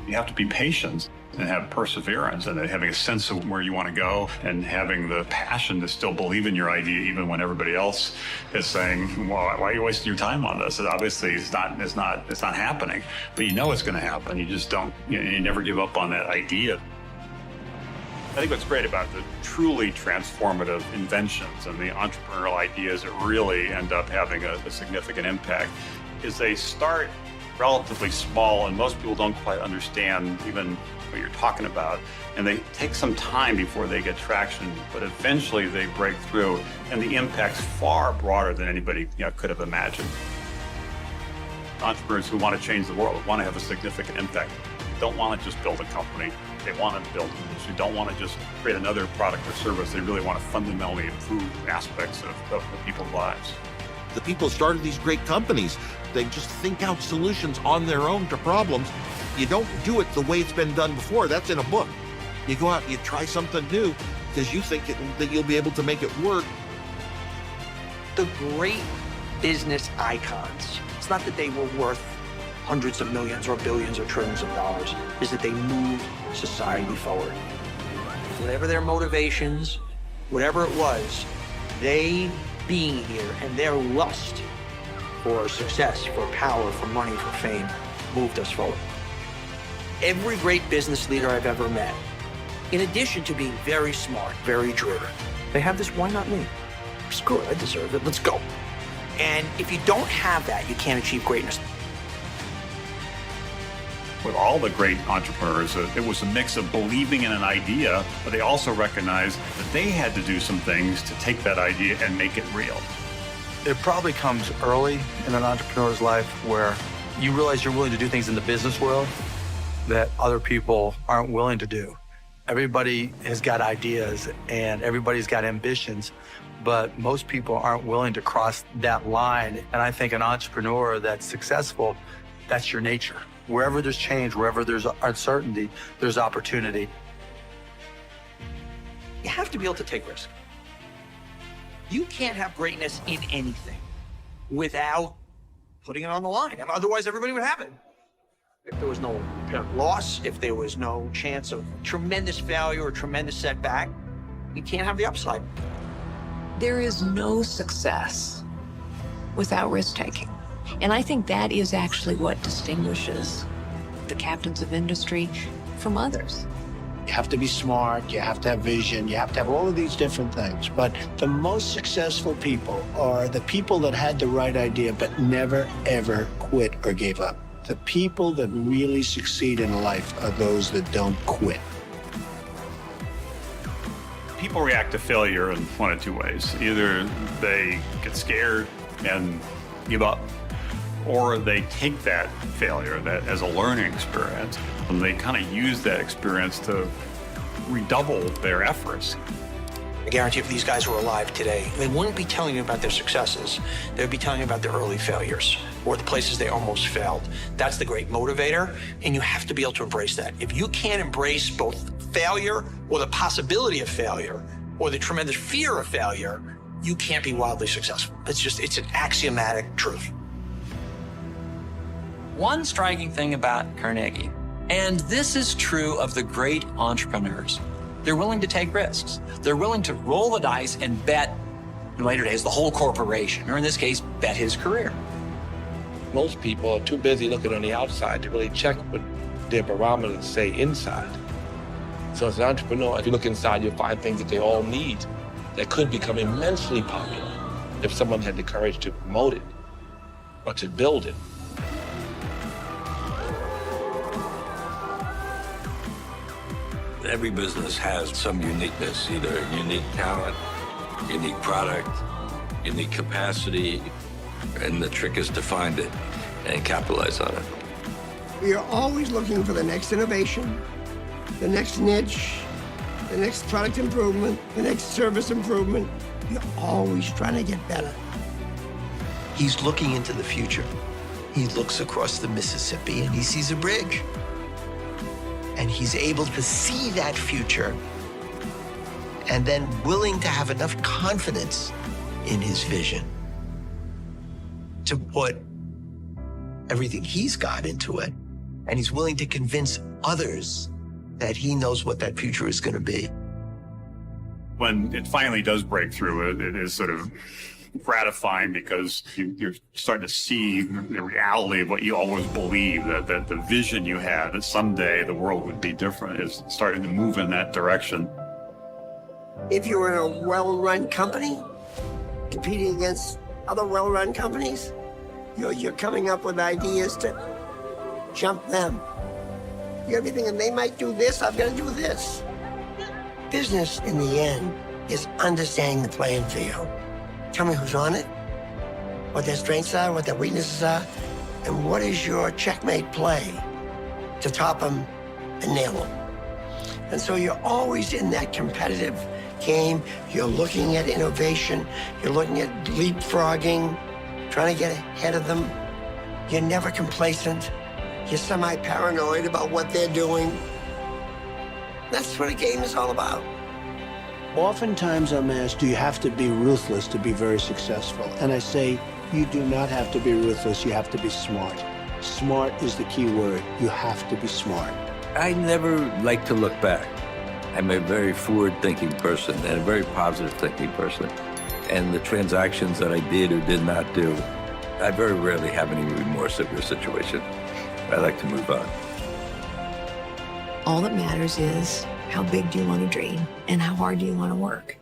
You have to be patient and have perseverance and having a sense of where you want to go and having the passion to still believe in your idea even when everybody else is saying, well, why are you wasting your time on this? Obviously, it's not happening, but you know it's going to happen. You just don't, you never give up on that idea. I think what's great about the truly transformative inventions and the entrepreneurial ideas that really end up having a significant impact is they start relatively small, and most people don't quite understand even what you're talking about. And they take some time before they get traction, but eventually they break through, and the impact's far broader than anybody could have imagined. Entrepreneurs who want to change the world, want to have a significant impact, don't want to just build a company. They want to build an industry, don't want to just create another product or service. They really want to fundamentally improve aspects of people's lives. The people who started these great companies, they just think out solutions on their own to problems. You don't do it the way it's been done before. That's in a book. You go out and you try something new because you think that you'll be able to make it work. The great business icons, it's not that they were worth hundreds of millions or billions or trillions of dollars, is that they moved society forward. Whatever their motivations, whatever it was, they being here and their lust for success, for power, for money, for fame, moved us forward. Every great business leader I've ever met, in addition to being very smart, very driven, they have this, why not me? Screw it, I deserve it, let's go. And if you don't have that, you can't achieve greatness. With all the great entrepreneurs, it was a mix of believing in an idea, but they also recognized that they had to do some things to take that idea and make it real. It probably comes early in an entrepreneur's life where you realize you're willing to do things in the business world that other people aren't willing to do. Everybody has got ideas and everybody's got ambitions, but most people aren't willing to cross that line. And I think an entrepreneur that's successful, that's your nature. Wherever there's change, wherever there's uncertainty, there's opportunity. You have to be able to take risks. You can't have greatness in anything without putting it on the line. Otherwise, everybody would have it. If there was no apparent loss, if there was no chance of tremendous failure or tremendous setback, you can't have the upside. There is no success without risk-taking. And I think that is actually what distinguishes the captains of industry from others. You have to be smart, you have to have vision, you have to have all of these different things. But the most successful people are the people that had the right idea but never, ever quit or gave up. The people that really succeed in life are those that don't quit. People react to failure in one of two ways. Either they get scared and give up, or they take that failure as a learning experience, and they kind of use that experience to redouble their efforts. I guarantee if these guys were alive today, they wouldn't be telling you about their successes. They would be telling you about their early failures or the places they almost failed. That's the great motivator, and you have to be able to embrace that. If you can't embrace both failure or the possibility of failure or the tremendous fear of failure, you can't be wildly successful. It's an axiomatic truth. One striking thing about Carnegie, and this is true of the great entrepreneurs, they're willing to take risks. They're willing to roll the dice and bet, in later days, the whole corporation, or in this case, bet his career. Most people are too busy looking on the outside to really check what their barometers say inside. So as an entrepreneur, if you look inside, you'll find things that they all need that could become immensely popular if someone had the courage to promote it or to build it. Every business has some uniqueness, either unique talent, unique product, unique capacity, and the trick is to find it and capitalize on it. We are always looking for the next innovation, the next niche, the next product improvement, the next service improvement. You're always trying to get better. He's looking into the future. He looks across the Mississippi and he sees a bridge. And he's able to see that future and then willing to have enough confidence in his vision to put everything he's got into it And he's willing to convince others that he knows what that future is going to be. When it finally does break through, it is sort of gratifying because you're starting to see the reality of what you always believed, that the vision you had that someday the world would be different is starting to move in that direction. If you're in a well-run company, competing against other well-run companies, you're coming up with ideas to jump them. You gotta be thinking, they might do this, I've gotta do this. Business, in the end, is understanding the playing field. Tell me who's on it, what their strengths are, what their weaknesses are, and what is your checkmate play to top them and nail them. And so you're always in that competitive game. You're looking at innovation. You're looking at leapfrogging, trying to get ahead of them. You're never complacent. You're semi-paranoid about what they're doing. That's what a game is all about. Oftentimes I'm asked, do you have to be ruthless to be very successful? And I say, you do not have to be ruthless, you have to be smart. Smart is the key word. You have to be smart. I never like to look back. I'm a very forward-thinking person and a very positive-thinking person. And the transactions that I did or did not do, I very rarely have any remorse over a situation. I like to move on. All that matters is how big do you want to dream and how hard do you want to work.